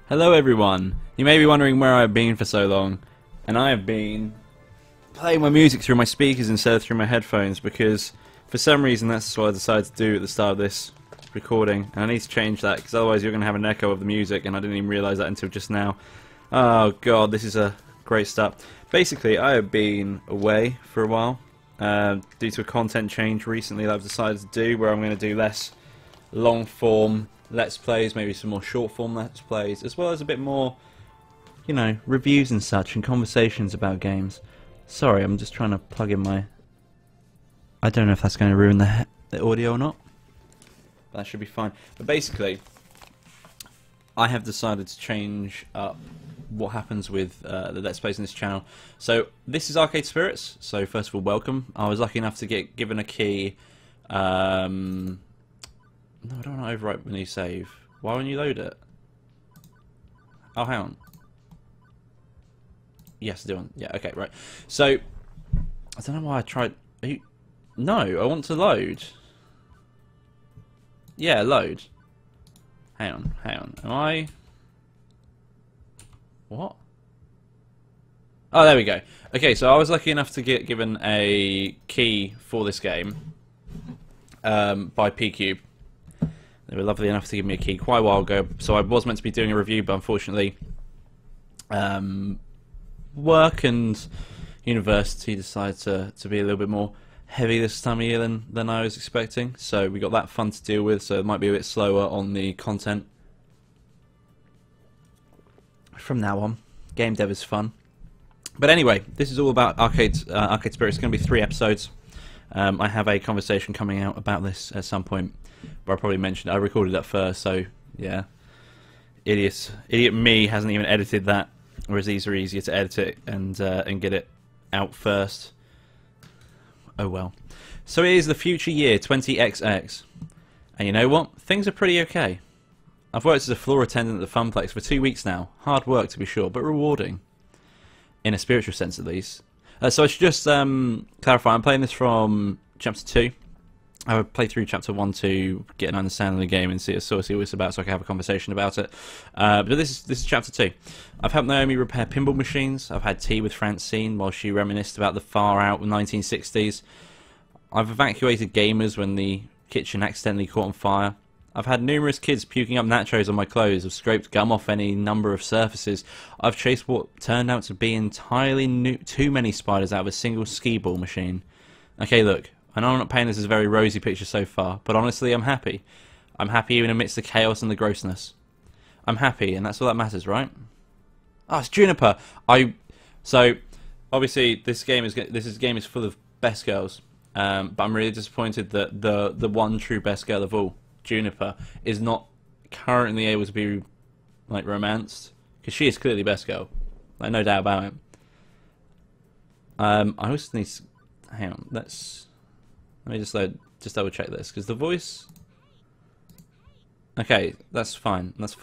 Hello everyone! You may be wondering where I've been for so long, and I have been playing my music through my speakers instead of through my headphones because for some reason that's what I decided to do at the start of this recording, and I need to change that because otherwise you're going to have an echo of the music, and I didn't even realise that until just now. Oh god, this is a great start. Basically, I have been away for a while due to a content change recently that I've decided to do, where I'm going to do less long form Let's Plays, maybe some more short form Let's Plays, as well as a bit more, you know, reviews and such, and conversations about games. Sorry, I'm just trying to plug in my... I don't know if that's going to ruin the audio or not. But that should be fine. But basically, I have decided to change up what happens with the Let's Plays in this channel. So, this is Acrade Spirits, so first of all, welcome. I was lucky enough to get given a key... No, I don't want to overwrite when you save. Why won't you load it? Oh, hang on. Yes, I do. Yeah, okay, right. So, I don't know why I tried... Are you... No, I want to load. Yeah, load. Hang on. Am I... What? Oh, there we go. Okay, so I was lucky enough to get given a key for this game by PQube. They were lovely enough to give me a key quite a while ago, so I was meant to be doing a review, but unfortunately work and university decided to be a little bit more heavy this time of year than I was expecting, so we got that fun to deal with, so it might be a bit slower on the content from now on. Game dev is fun. But anyway, this is all about Acrade Spirits. It's going to be 3 episodes. I have a conversation coming out about this at some point, but I probably mentioned it. I recorded that first, so yeah. Idiot me hasn't even edited that, whereas these are easier to edit it and get it out first. Oh well. So it is the future year 20XX, and you know what? Things are pretty okay. I've worked as a floor attendant at the Funplex for 2 weeks now. Hard work to be sure, but rewarding. In a spiritual sense, at least. So I should just clarify, I'm playing this from Chapter 2. I would play through Chapter 1 to get an understanding of the game and see what it's about, so I can have a conversation about it. But this is Chapter 2. I've helped Naomi repair pinball machines. I've had tea with Francine while she reminisced about the far-out 1960s. I've evacuated gamers when the kitchen accidentally caught on fire. I've had numerous kids puking up nachos on my clothes. I've scraped gum off any number of surfaces. I've chased what turned out to be entirely too many spiders out of a single skee-ball machine. Okay, look, I know I'm not painting this as a very rosy picture so far, but honestly, I'm happy. I'm happy even amidst the chaos and the grossness. I'm happy, and that's all that matters, right? Oh, it's Juniper. So obviously this game is full of best girls, but I'm really disappointed that the one true best girl of all, Juniper, is not currently able to be like romanced, because she is clearly best girl, like no doubt about it. I also need to, hang on, let me just double check this, because the voice, okay, that's fine, because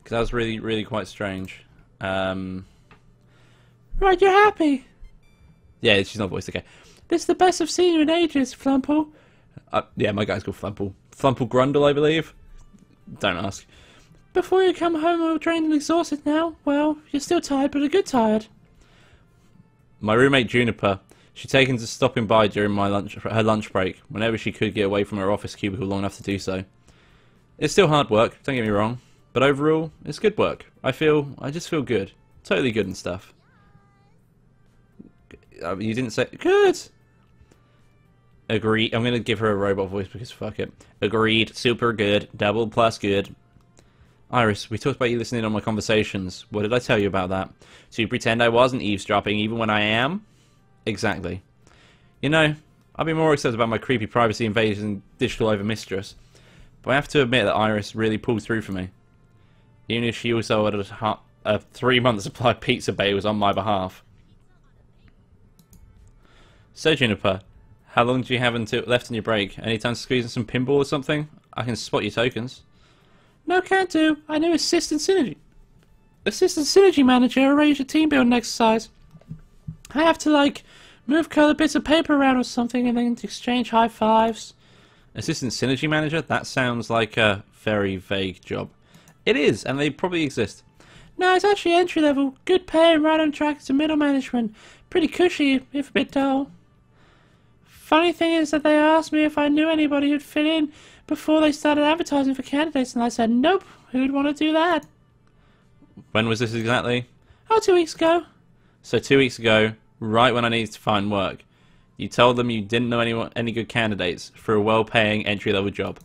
that was really quite strange. Right, you're happy? Yeah, she's not voiced. Okay, this is the best I've seen you in ages, Flumple. Yeah, my guy's called Flumple. Flumple Grundle, I believe. Don't ask. Before you come home all drained and exhausted now, well, you're still tired, but a good tired. My roommate Juniper, she'd taken to stopping by during her lunch break, whenever she could get away from her office cubicle long enough to do so. It's still hard work, don't get me wrong, but overall, it's good work. I just feel good. Totally good and stuff. You didn't say... Good! Agreed. I'm going to give her a robot voice because fuck it. Agreed. Super good. Double plus good. Iris, we talked about you listening on my conversations. What did I tell you about that? To pretend I wasn't eavesdropping even when I am? Exactly. You know, I've been more excited about my creepy privacy invasion digital overmistress. But I have to admit that Iris really pulled through for me. Even if she also ordered a 3-month supply of pizza bagels on my behalf. So Juniper, how long do you have left on your break? Any time to squeeze in some pinball or something? I can spot your tokens. No, can't do. I know Assistant Synergy Manager arranged a team building exercise. I have to, like, move colored bits of paper around or something and then exchange high fives. Assistant Synergy Manager? That sounds like a very vague job. It is, and they probably exist. No, it's actually entry level. Good pay and right on track to middle management. Pretty cushy, if a bit dull. Funny thing is that they asked me if I knew anybody who'd fit in before they started advertising for candidates, and I said, nope, who'd want to do that? When was this exactly? Oh, 2 weeks ago. So 2 weeks ago, right when I needed to find work, you told them you didn't know any good candidates for a well-paying entry-level job.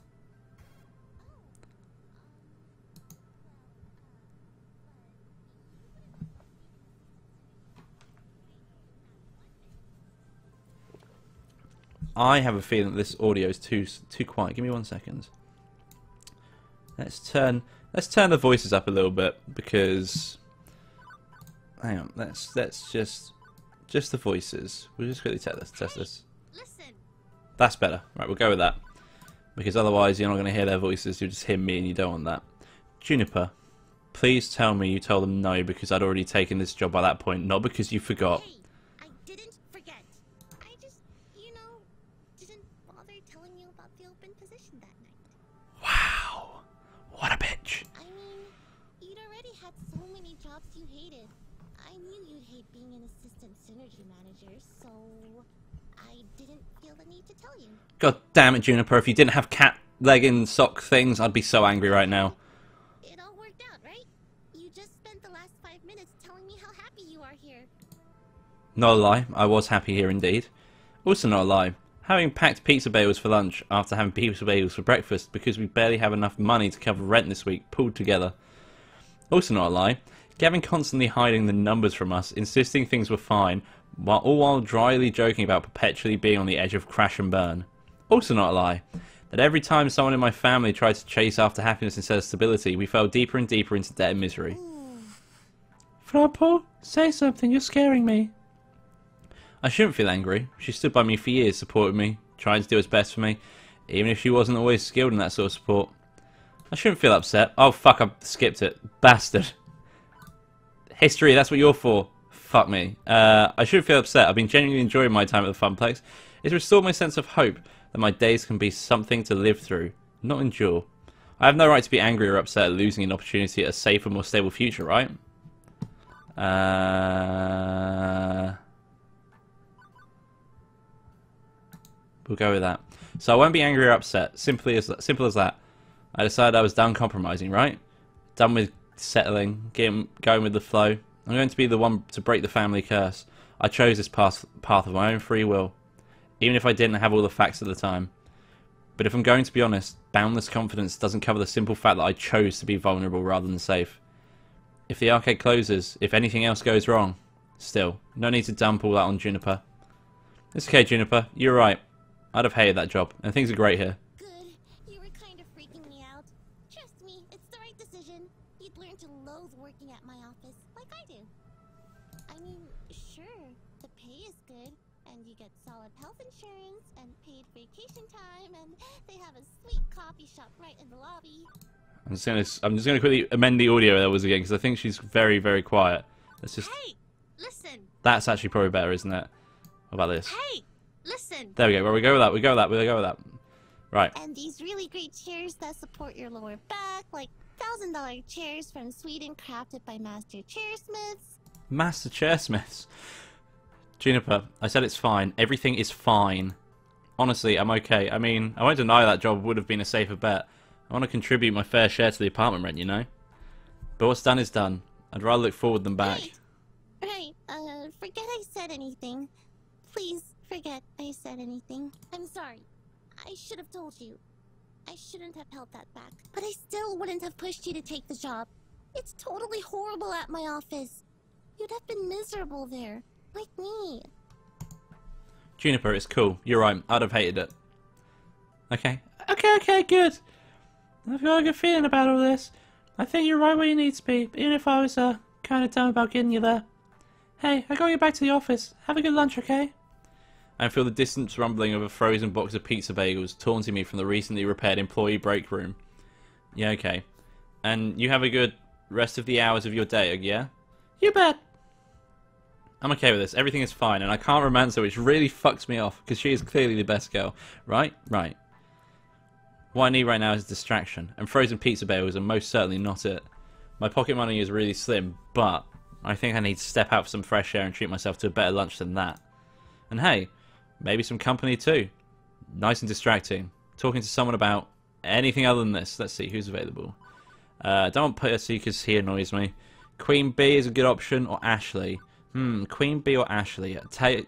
I have a feeling that this audio is too quiet. Give me 1 second. Let's turn the voices up a little bit because hang on. Let's just the voices. We'll just quickly test this. Listen. That's better. Right, we'll go with that because otherwise you're not going to hear their voices. You'll just hear me, and you don't want that. Juniper, please tell me you told them no because I'd already taken this job by that point, not because you forgot. Hey, I didn't forget. I just, didn't bother telling you about the open position that night. Wow, what a bitch. I mean, you'd already had so many jobs you hated. I knew you'd hate being an assistant synergy manager, so I didn't feel the need to tell you. God damn it, Juniper, if you didn't have cat leg and sock things, I'd be so angry right now. It all worked out, right? You just spent the last 5 minutes telling me how happy you are here. Not a lie, I was happy here indeed. Also not a lie, having packed pizza bagels for lunch after having pizza bagels for breakfast because we barely have enough money to cover rent this week pulled together. Also not a lie, Gavin constantly hiding the numbers from us, insisting things were fine, all while dryly joking about perpetually being on the edge of crash and burn. Also not a lie, that every time someone in my family tried to chase after happiness instead of stability, we fell deeper and deeper into debt and misery. Floppo, say something, you're scaring me. I shouldn't feel angry. She stood by me for years, supported me, trying to do what's best for me, even if she wasn't always skilled in that sort of support. I shouldn't feel upset. Oh fuck, I skipped it. Bastard. History, that's what you're for. Fuck me. I shouldn't feel upset. I've been genuinely enjoying my time at the Funplex. It's restored my sense of hope that my days can be something to live through, not endure. I have no right to be angry or upset at losing an opportunity at a safer, more stable future, right? We'll go with that. So I won't be angry or upset. Simple as that. I decided I was done compromising, right? Done with settling, going with the flow. I'm going to be the one to break the family curse. I chose this path of my own free will, even if I didn't have all the facts at the time. But if I'm going to be honest, boundless confidence doesn't cover the simple fact that I chose to be vulnerable rather than safe. If the arcade closes, if anything else goes wrong, still, no need to dump all that on Juniper. It's okay, Juniper, you're right. I'd have hated that job, and things are great here. Good. You were kind of freaking me out. Trust me, it's the right decision. You'd learn to loathe working at my office, like I do. I mean, sure, the pay is good, and you get solid health insurance, and paid vacation time, and they have a sweet coffee shop right in the lobby. I'm just gonna quickly amend the audio that was again, because I think she's very, very quiet. Let's just... Hey! Listen! That's actually probably better, isn't it? What about this? Hey! Listen! There we go. Well, we go with that. We go with that. Right. And these really great chairs that support your lower back, like $1,000 chairs from Sweden crafted by master chairsmiths. Master chairsmiths. Juniper, I said it's fine. Everything is fine. Honestly, I'm okay. I mean, I won't deny that job would have been a safer bet. I want to contribute my fair share to the apartment rent, you know? But what's done is done. I'd rather look forward than back. Right. Forget I said anything. Please, forget I said anything. I'm sorry. I should have told you. I shouldn't have held that back. But I still wouldn't have pushed you to take the job. It's totally horrible at my office. You'd have been miserable there. Like me. Juniper, it's cool. You're right. I'd have hated it. Okay, good. I've got a good feeling about all this. I think you're right where you need to be, even if I was, kind of dumb about getting you there. Hey, I got you back to the office. Have a good lunch, okay? I feel the distant rumbling of a frozen box of pizza bagels taunting me from the recently repaired employee break room. Yeah, okay. And you have a good rest of the hours of your day, yeah? You bet. I'm okay with this. Everything is fine, and I can't romance her, which really fucks me off, because she is clearly the best girl. Right? Right. What I need right now is distraction, and frozen pizza bagels are most certainly not it. My pocket money is really slim, but I think I need to step out for some fresh air and treat myself to a better lunch than that. And hey, maybe some company too. Nice and distracting. Talking to someone about anything other than this. Let's see who's available. Don't want Percy because he annoys me. Queen Bee is a good option, or Ashley. Queen Bee or Ashley.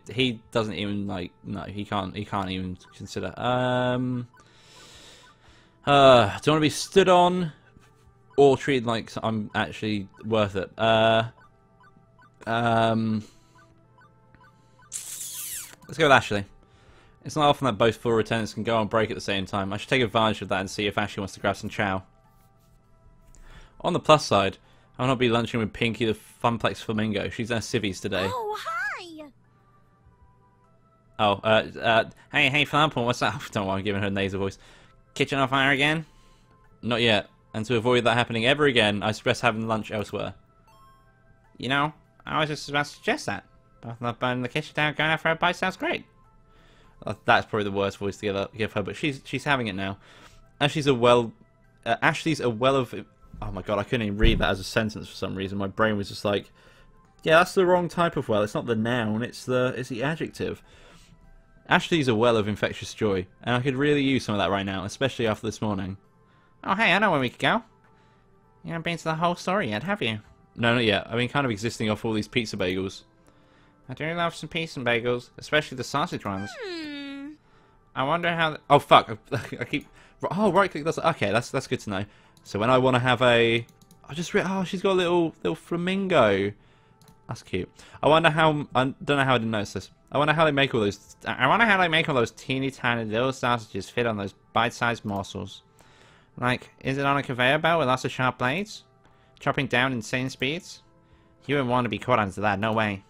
He doesn't even like. No, he can't even consider. Do you want to be stood on or treated like I'm actually worth it? Let's go with Ashley. It's not often that both floor attendants can go on break at the same time. I should take advantage of that and see if Ashley wants to grab some chow. On the plus side, I will not be lunching with Pinky the Funplex Flamingo. She's in her civvies today. Oh, hi! Oh, hey, Flampon, what's up? Don't worry, I'm giving her a nasal voice. Kitchen on fire again? Not yet. And to avoid that happening ever again, I suggest having lunch elsewhere. You know, I was just about to suggest that. Both not burning the kitchen down, going out for a bite sounds great. That's probably the worst voice to give her, but she's having it now. Ashley's a well of... Oh my god, I couldn't even read that as a sentence for some reason. My brain was just like, yeah, that's the wrong type of well. It's not the noun, it's the adjective. Ashley's a well of infectious joy, and I could really use some of that right now, especially after this morning. Oh hey, I know where we could go. You haven't been to the whole story yet, have you? No, not yet. I've been kind of existing off all these pizza bagels. I do love some pizza and bagels, especially the sausage ones. I wonder how... Oh, fuck. I keep... Oh, right-click does... Okay, that's good to know. So when I want to have a... I just... Oh, she's got a little flamingo. That's cute. I wonder how... I don't know how I didn't notice this. I wonder how they make all those... I wonder how they make all those teeny tiny little sausages fit on those bite-sized morsels. Like, is it on a conveyor belt with lots of sharp blades? Chopping down insane speeds? You wouldn't want to be caught onto that, no way.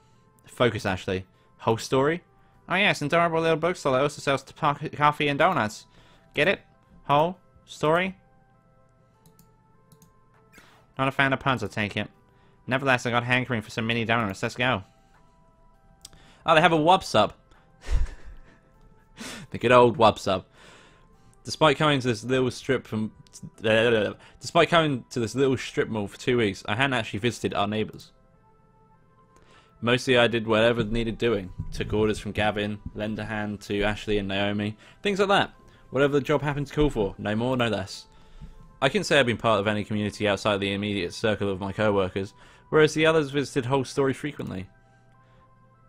Focus, Ashley. Whole story? Oh yes, an adorable little bookstore that also sells coffee and donuts. Get it? Whole story? Not a fan of puns, I take it. Nevertheless, I got hankering for some mini donuts. Let's go. Oh, they have a Wub-Sub. The good old Wub-Sub. Despite coming to this little strip mall for 2 weeks, I hadn't actually visited our neighbours. Mostly I did whatever needed doing. Took orders from Gavin, lent a hand to Ashley and Naomi, things like that. Whatever the job happened to call for, no more, no less. I couldn't say I've been part of any community outside the immediate circle of my co-workers, whereas the others visited Whole Story frequently.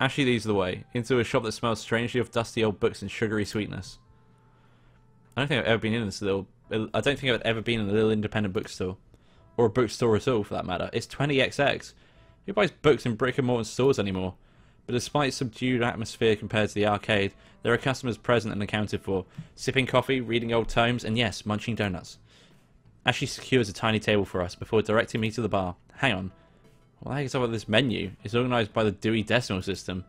Ashley leads the way, into a shop that smells strangely of dusty old books and sugary sweetness. I don't think I've ever been in this little... I don't think I've ever been in a little independent bookstore. Or a bookstore at all, for that matter. It's 20XX. Who buys books in brick-and-mortar stores anymore? But despite subdued atmosphere compared to the arcade, there are customers present and accounted for, sipping coffee, reading old tomes, and yes, munching donuts. Ashley secures a tiny table for us before directing me to the bar. Hang on. What the heck is up with this menu? It's organised by the Dewey Decimal System.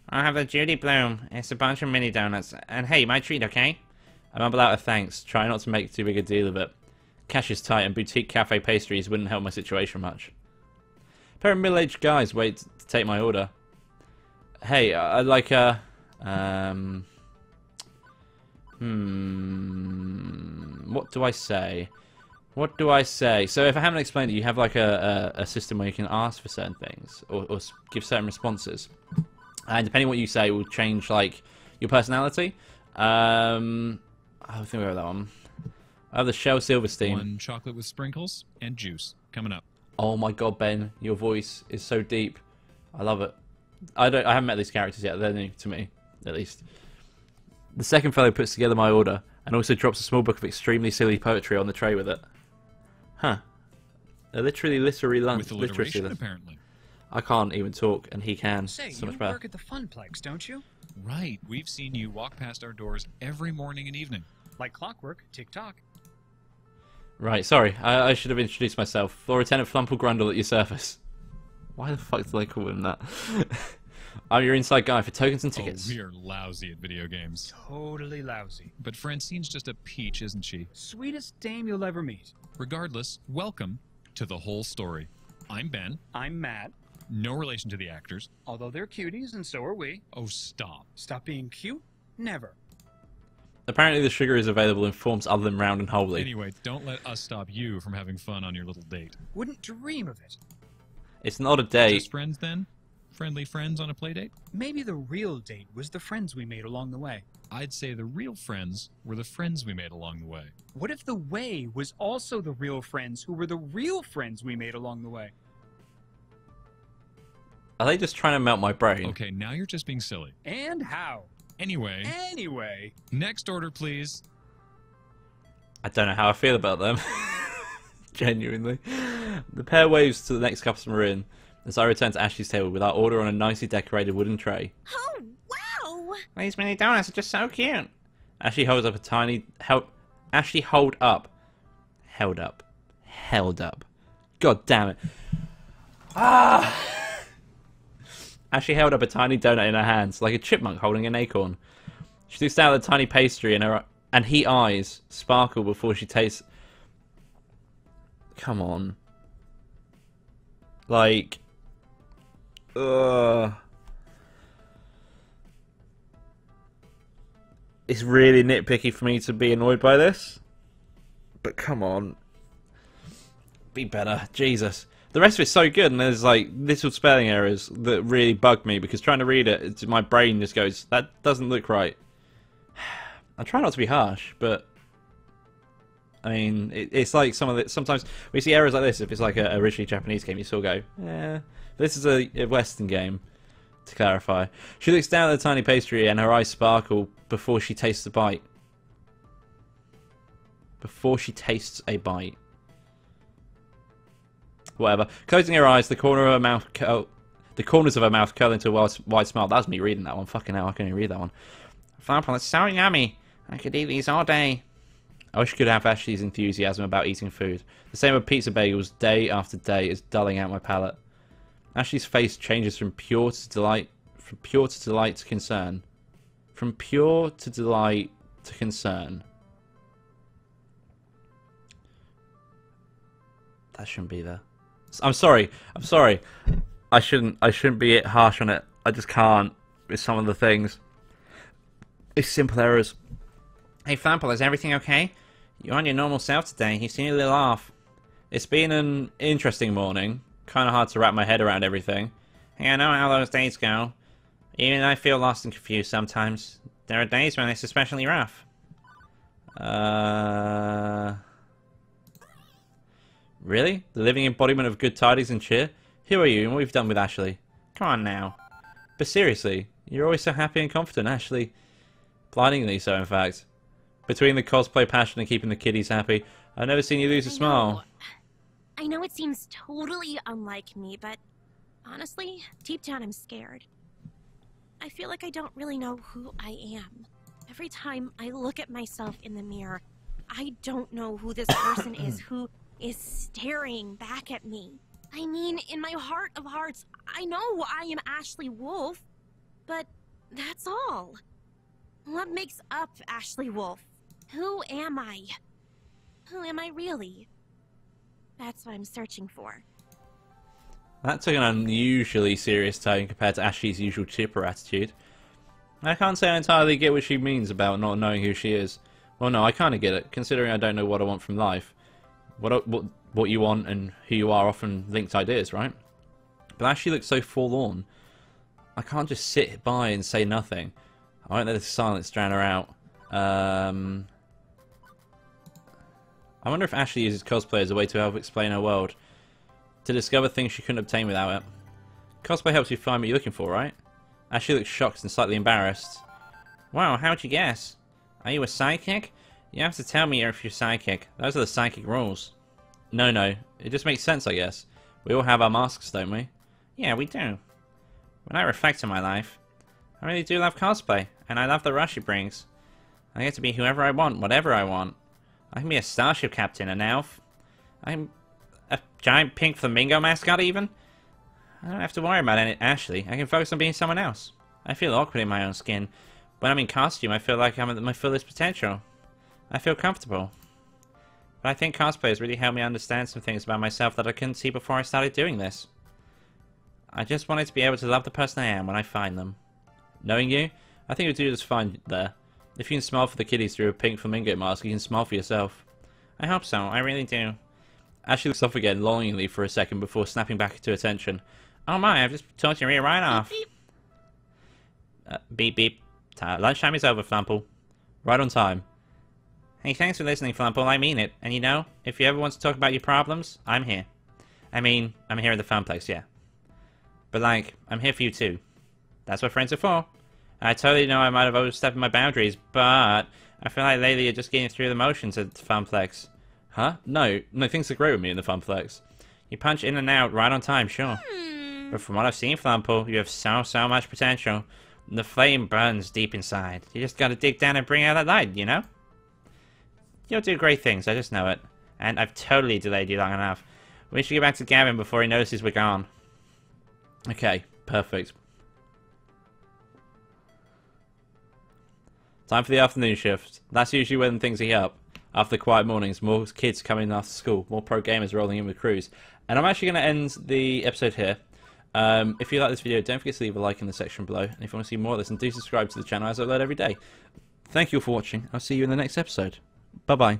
I'll have the Judy Bloom. It's a bunch of mini donuts. And hey, my treat, okay? I mumble out a thanks, try not to make too big a deal of it. Cash is tight and boutique cafe pastries wouldn't help my situation much. A pair of middle-aged guys wait to take my order. Hey, I'd like a... What do I say? What do I say? So if I haven't explained it, you have like a system where you can ask for certain things or give certain responses. And depending on what you say, it will change like your personality. I think we have that one. I have the Shell Silverstein. One chocolate with sprinkles and juice coming up. Oh my god, Ben, your voice is so deep. I love it. I haven't met these characters yet. They're new to me, at least. The second fellow puts together my order and also drops a small book of extremely silly poetry on the tray with it. Huh. A literary lunch. With alliteration, apparently. I can't even talk, and he can. Say, so much you better. work at the Funplex, don't you? Right. We've seen you walk past our doors every morning and evening. Like clockwork, tick-tock. Right, sorry. I should have introduced myself. Floor Lieutenant Flumple Grundle at your service. Why the fuck do they call him that? I'm your inside guy for tokens and tickets. Oh, we are lousy at video games. Totally lousy. But Francine's just a peach, isn't she? Sweetest dame you'll ever meet. Regardless, welcome to The Whole Story. I'm Ben. I'm Matt. No relation to the actors. Although they're cuties, and so are we. Oh, stop. Stop being cute? Never. Apparently the sugar is available in forms other than round and holy. Anyway, don't let us stop you from having fun on your little date. Wouldn't dream of it. It's not a date. Just friends then? Friendly friends on a play date? Maybe the real date was the friends we made along the way. I'd say the real friends were the friends we made along the way. What if the way was also the real friends who were the real friends we made along the way? Are they just trying to melt my brain? Okay, now you're just being silly. And how? Anyway, next order, please. I don't know how I feel about them. Genuinely. The pair waves to the next customer in as I return to Ashley's table with our order on a nicely decorated wooden tray. Oh, wow! These mini donuts are just so cute. Ashley holds up a tiny... Ashley held up. God damn it. Ashley held up a tiny donut in her hands, like a chipmunk holding an acorn. She looks down at the tiny pastry and her eyes sparkle before she tastes... Come on. Like... Ugh. It's really nitpicky for me to be annoyed by this. But come on. Be better. Jesus. The rest of it's so good, and there's like little spelling errors that really bug me because trying to read it, my brain just goes, that doesn't look right. I try not to be harsh, but I mean, it's like sometimes we see errors like this. If it's like a originally Japanese game, you still go, yeah. This is a Western game, to clarify. She looks down at the tiny pastry and her eyes sparkle before she tastes a bite. Before she tastes a bite. Whatever. Closing her eyes, the corners of her mouth curl into a wide smile. That was me reading that one. Fucking hell, I can't even read that one. Flapple, it's so yummy. I could eat these all day. I wish I could have Ashley's enthusiasm about eating food. The same with pizza bagels day after day is dulling out my palate. Ashley's face changes from pure to delight to concern. From pure to delight to concern. That shouldn't be there. I'm sorry. I shouldn't be harsh on it. I just can't with some of the things. It's simple errors. Hey Flample, is everything okay? You're on your normal self today. You seem a little off. It's been an interesting morning. Kind of hard to wrap my head around everything. Hey, I know how those days go. Even I feel lost and confused sometimes. There are days when it's especially rough. Really? The living embodiment of good tidings and cheer? Who are you and what we've done with Ashley? Come on now. But seriously, you're always so happy and confident, Ashley. Blindingly so, in fact. Between the cosplay passion and keeping the kiddies happy, I've never seen you lose a smile. I know it seems totally unlike me, but honestly, deep down I'm scared. I feel like I don't really know who I am. Every time I look at myself in the mirror, I don't know who this person is who is staring back at me. I mean, in my heart of hearts, I know I am Ashley Wolf, but that's all. What makes up Ashley Wolf? Who am I? Who am I really? That's what I'm searching for. That took an unusually serious tone compared to Ashley's usual chipper attitude. I can't say I entirely get what she means about not knowing who she is. Well, no, I kind of get it, considering I don't know what I want from life. What you want and who you are often linked ideas, right? But Ashley looks so forlorn. I can't just sit by and say nothing. I won't let the silence drown her out. I wonder if Ashley uses cosplay as a way to help explain her world. To discover things she couldn't obtain without it. Cosplay helps you find what you're looking for, right? Ashley looks shocked and slightly embarrassed. Wow, how'd you guess? Are you a psychic? You have to tell me if you're psychic. Those are the psychic rules. No. It just makes sense, I guess. We all have our masks, don't we? Yeah, we do. When I reflect on my life, I really do love cosplay, and I love the rush it brings. I get to be whoever I want, whatever I want. I can be a starship captain, an elf. I'm a giant pink flamingo mascot, even. I don't have to worry about Ashley. I can focus on being someone else. I feel awkward in my own skin. When I'm in costume, I feel like I'm at my fullest potential. I feel comfortable. But I think cosplay has really helped me understand some things about myself that I couldn't see before I started doing this. I just wanted to be able to love the person I am when I find them. Knowing you, I think you'll do just fine there. If you can smile for the kiddies through a pink flamingo mask, you can smile for yourself. I hope so, I really do. Ashley looks off again longingly for a second before snapping back to attention. Oh my, I've just talked your ear right off. Beep, Beep beep. Lunchtime is over, Flumple. Right on time. Hey, thanks for listening, Flumple. I mean it. And you know, if you ever want to talk about your problems, I'm here. I mean, I'm here at the Funplex, yeah. But like, I'm here for you too. That's what friends are for. I totally know I might have overstepped my boundaries, but I feel like lately you're just getting through the motions at the Funplex. Huh? No, things are great with me in the Funplex. You punch in and out right on time, sure. But from what I've seen, Flumple, you have so much potential. The flame burns deep inside. You just gotta dig down and bring out that light, you know? You'll do great things, I just know it. And I've totally delayed you long enough. We should get back to Gavin before he notices we're gone. Okay, perfect. Time for the afternoon shift. That's usually when things heat up. After the quiet mornings, more kids coming after school, more pro gamers rolling in with crews. And I'm actually going to end the episode here. If you like this video, don't forget to leave a like in the section below. And if you want to see more of this, and do subscribe to the channel as I upload every day. Thank you all for watching. I'll see you in the next episode. Bye-bye.